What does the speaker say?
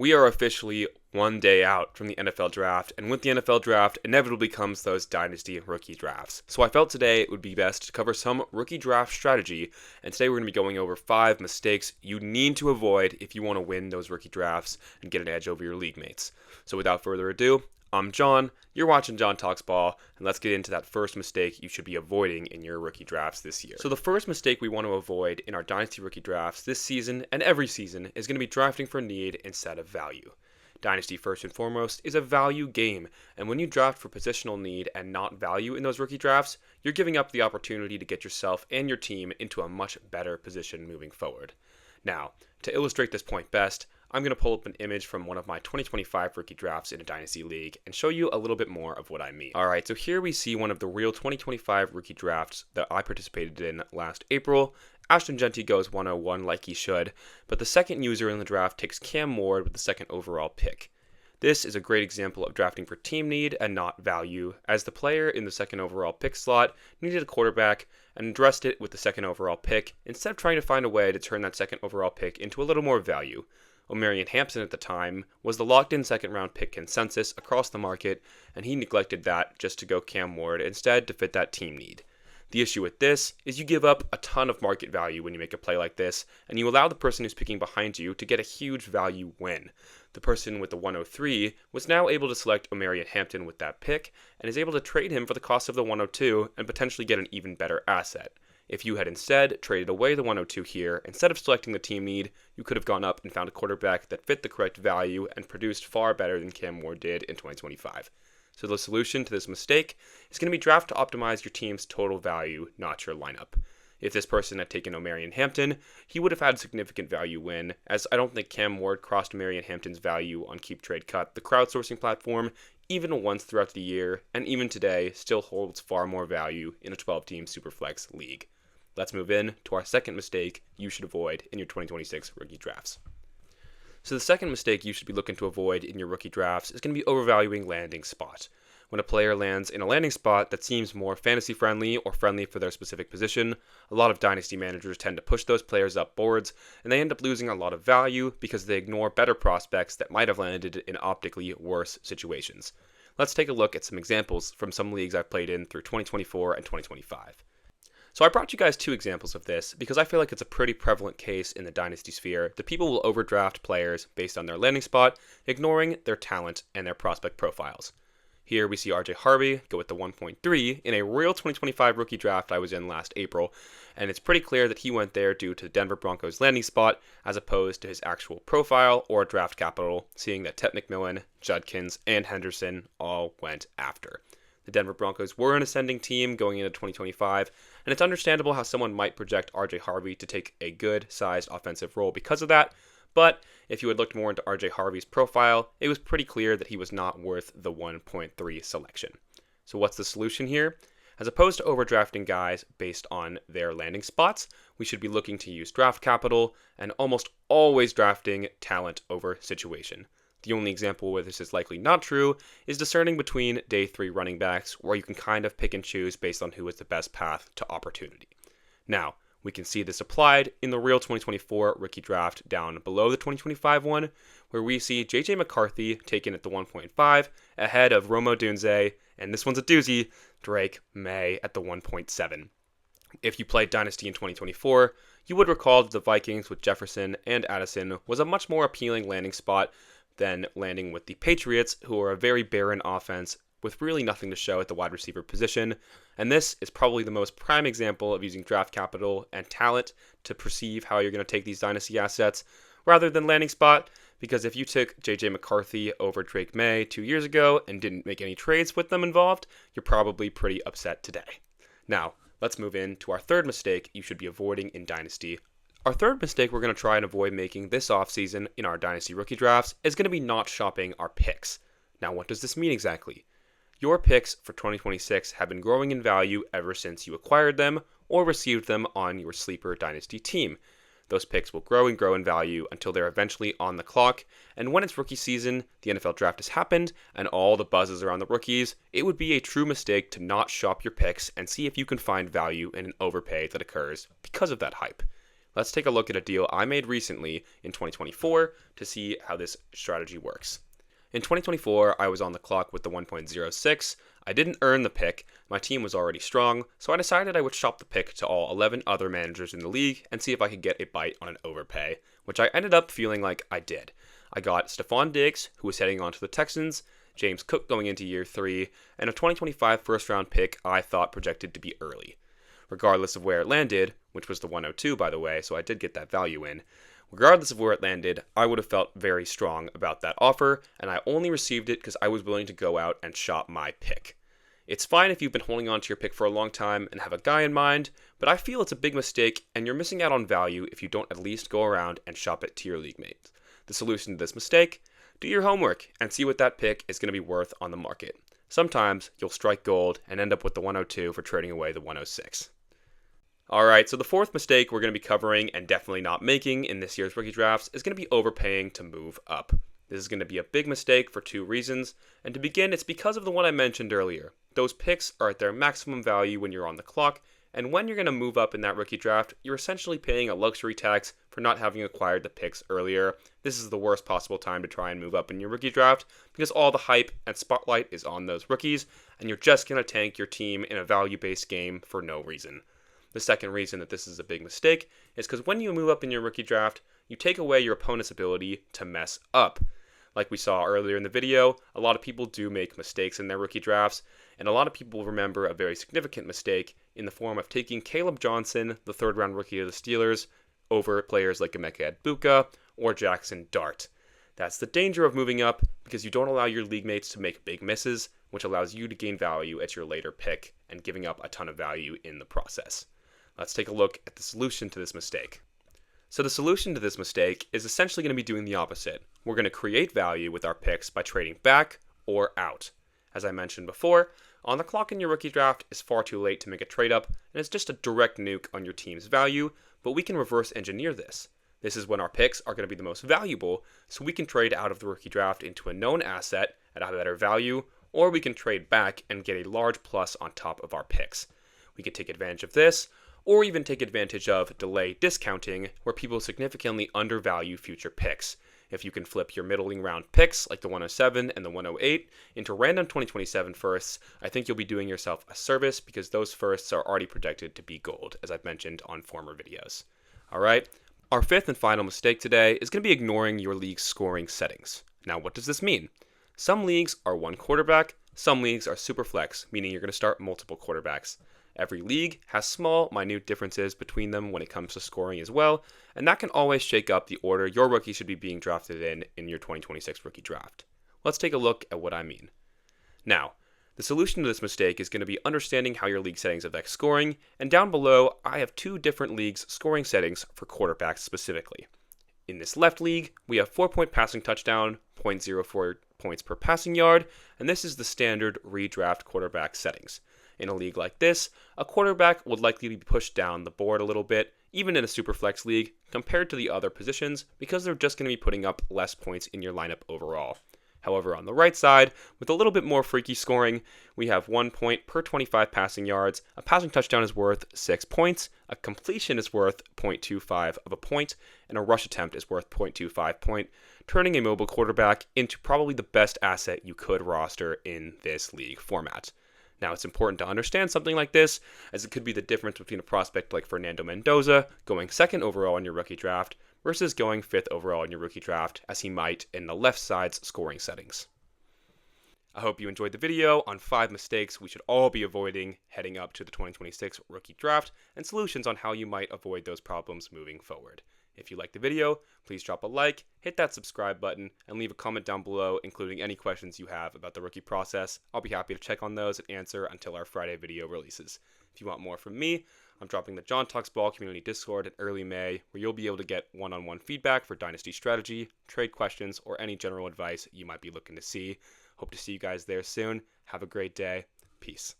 We are officially one day out from the NFL draft, and with the NFL draft, inevitably comes those dynasty rookie drafts. So I felt today it would be best to cover some rookie draft strategy, and today we're going to be going over 5 mistakes you need to avoid if you want to win those rookie drafts and get an edge over your league mates. So without further ado, I'm John, you're watching John Talks Ball, and let's get into that first mistake you should be avoiding in your rookie drafts this year. So the first mistake we want to avoid in our Dynasty rookie drafts this season and every season is going to be drafting for need instead of value. Dynasty, first and foremost, is a value game, and when you draft for positional need and not value in those rookie drafts, you're giving up the opportunity to get yourself and your team into a much better position moving forward. Now, to illustrate this point best, I'm going to pull up an image from one of my 2025 rookie drafts in a Dynasty league and show you a little bit more of what I mean. Alright, so here we see one of the real 2025 rookie drafts that I participated in last April. Ashton Jeanty goes 101 like he should, but the second user in the draft takes Cam Ward with the second overall pick. This is a great example of drafting for team need and not value, as the player in the second overall pick slot needed a quarterback and addressed it with the second overall pick instead of trying to find a way to turn that second overall pick into a little more value. Omarion Hampton at the time was the locked-in second-round pick consensus across the market, and he neglected that just to go Cam Ward instead to fit that team need. The issue with this is you give up a ton of market value when you make a play like this, and you allow the person who's picking behind you to get a huge value win. The person with the 103 was now able to select Omarion Hampton with that pick, and is able to trade him for the cost of the 102 and potentially get an even better asset. If you had instead traded away the 102 here, instead of selecting the team need, you could have gone up and found a quarterback that fit the correct value and produced far better than Cam Ward did in 2025. So the solution to this mistake is going to be draft to optimize your team's total value, not your lineup. If this person had taken Omarion Hampton, he would have had significant value win, as I don't think Cam Ward crossed Omarion Hampton's value on Keep Trade Cut, the crowdsourcing platform, even once throughout the year, and even today still holds far more value in a 12-team Superflex league. Let's move in to our second mistake you should avoid in your 2026 rookie drafts. So the second mistake you should be looking to avoid in your rookie drafts is going to be overvaluing landing spot. When a player lands in a landing spot that seems more fantasy friendly or friendly for their specific position, a lot of dynasty managers tend to push those players up boards, and they end up losing a lot of value because they ignore better prospects that might have landed in optically worse situations. Let's take a look at some examples from some leagues I've played in through 2024 and 2025. So I brought you guys 2 examples of this because I feel like it's a pretty prevalent case in the dynasty sphere that people will overdraft players based on their landing spot, ignoring their talent and their prospect profiles. Here we see RJ Harvey go with the 1.3 in a real 2025 rookie draft I was in last April, and it's pretty clear that he went there due to the Denver Broncos landing spot as opposed to his actual profile or draft capital, seeing that Ted McMillan, Judkins, and Henderson all went after. The Denver Broncos were an ascending team going into 2025, and it's understandable how someone might project RJ Harvey to take a good-sized offensive role because of that, but if you had looked more into RJ Harvey's profile, it was pretty clear that he was not worth the 1.3 selection. So what's the solution here? As opposed to overdrafting guys based on their landing spots, we should be looking to use draft capital and almost always drafting talent over situation. The only example where this is likely not true is discerning between day 3 running backs, where you can kind of pick and choose based on who is the best path to opportunity. Now, we can see this applied in the real 2024 rookie draft down below the 2025 one, where we see J.J. McCarthy taken at the 1.5 ahead of Rome Odunze, and this one's a doozy, Drake May at the 1.7. If you played Dynasty in 2024, you would recall that the Vikings with Jefferson and Addison was a much more appealing landing spot than landing with the Patriots, who are a very barren offense with really nothing to show at the wide receiver position. And this is probably the most prime example of using draft capital and talent to perceive how you're going to take these dynasty assets rather than landing spot, because if you took J.J. McCarthy over Drake May 2 years ago and didn't make any trades with them involved, you're probably pretty upset today. Now, let's move in to our third mistake you should be avoiding in Dynasty. Our third mistake we're going to try and avoid making this offseason in our Dynasty rookie drafts is going to be not shopping our picks. Now, what does this mean exactly? Your picks for 2026 have been growing in value ever since you acquired them or received them on your sleeper Dynasty team. Those picks will grow and grow in value until they're eventually on the clock, and when it's rookie season, the NFL draft has happened, and all the buzz is around the rookies, it would be a true mistake to not shop your picks and see if you can find value in an overpay that occurs because of that hype. Let's take a look at a deal I made recently in 2024 to see how this strategy works. In 2024, I was on the clock with the 1.06. I didn't earn the pick, my team was already strong, so I decided I would shop the pick to all 11 other managers in the league and see if I could get a bite on an overpay, which I ended up feeling like I did. I got Stephon Diggs, who was heading on to the Texans, James Cook going into year 3, and a 2025 first round pick I thought projected to be early. Regardless of where it landed, which was the 102 by the way, so I did get that value in, regardless of where it landed, I would have felt very strong about that offer, and I only received it because I was willing to go out and shop my pick. It's fine if you've been holding on to your pick for a long time and have a guy in mind, but I feel it's a big mistake and you're missing out on value if you don't at least go around and shop it to your league mates. The solution to this mistake? Do your homework and see what that pick is going to be worth on the market. Sometimes you'll strike gold and end up with the 102 for trading away the 106. Alright, so the fourth mistake we're going to be covering and definitely not making in this year's rookie drafts is going to be overpaying to move up. This is going to be a big mistake for 2 reasons, and to begin, it's because of the one I mentioned earlier. Those picks are at their maximum value when you're on the clock, and when you're going to move up in that rookie draft, you're essentially paying a luxury tax for not having acquired the picks earlier. This is the worst possible time to try and move up in your rookie draft because all the hype and spotlight is on those rookies, and you're just going to tank your team in a value-based game for no reason. The second reason that this is a big mistake is because when you move up in your rookie draft, you take away your opponent's ability to mess up. Like we saw earlier in the video, a lot of people do make mistakes in their rookie drafts, and a lot of people remember a very significant mistake in the form of taking Caleb Johnson, the 3rd round rookie of the Steelers, over players like Emeka Egbuka or Jackson Dart. That's the danger of moving up because you don't allow your league mates to make big misses, which allows you to gain value at your later pick and giving up a ton of value in the process. Let's take a look at the solution to this mistake. So the solution to this mistake is essentially going to be doing the opposite. We're going to create value with our picks by trading back or out. As I mentioned before, on the clock in your rookie draft is far too late to make a trade up, and it's just a direct nuke on your team's value, but we can reverse engineer this. This is when our picks are going to be the most valuable, so we can trade out of the rookie draft into a known asset at a better value, or we can trade back and get a large plus on top of our picks. We can take advantage of this, or even take advantage of delay discounting, where people significantly undervalue future picks. If you can flip your middling round picks, like the 107 and the 108, into random 2027 firsts, I think you'll be doing yourself a service because those firsts are already projected to be gold, as I've mentioned on former videos. Alright, our fifth and final mistake today is going to be ignoring your league's scoring settings. Now, what does this mean? Some leagues are one quarterback, some leagues are super flex, meaning you're going to start multiple quarterbacks. Every league has small, minute differences between them when it comes to scoring as well, and that can always shake up the order your rookie should be being drafted in your 2026 rookie draft. Let's take a look at what I mean. Now, the solution to this mistake is going to be understanding how your league settings affect scoring, and down below, I have 2 different leagues' scoring settings for quarterbacks specifically. In this left league, we have 4-point passing touchdown, 0.04 points per passing yard, and this is the standard redraft quarterback settings. In a league like this, a quarterback would likely be pushed down the board a little bit, even in a superflex league, compared to the other positions, because they're just going to be putting up less points in your lineup overall. However, on the right side, with a little bit more freaky scoring, we have 1 point per 25 passing yards, a passing touchdown is worth 6 points, a completion is worth 0.25 of a point, and a rush attempt is worth 0.25 point, turning a mobile quarterback into probably the best asset you could roster in this league format. Now, it's important to understand something like this, as it could be the difference between a prospect like Fernando Mendoza going 2nd overall in your rookie draft versus going 5th overall in your rookie draft, as he might in the left side's scoring settings. I hope you enjoyed the video on 5 mistakes we should all be avoiding heading up to the 2026 rookie draft and solutions on how you might avoid those problems moving forward. If you liked the video, please drop a like, hit that subscribe button, and leave a comment down below, including any questions you have about the rookie process. I'll be happy to check on those and answer until our Friday video releases. If you want more from me, I'm dropping the John Talks Ball community Discord in early May, where you'll be able to get one-on-one feedback for Dynasty strategy, trade questions, or any general advice you might be looking to see. Hope to see you guys there soon. Have a great day. Peace.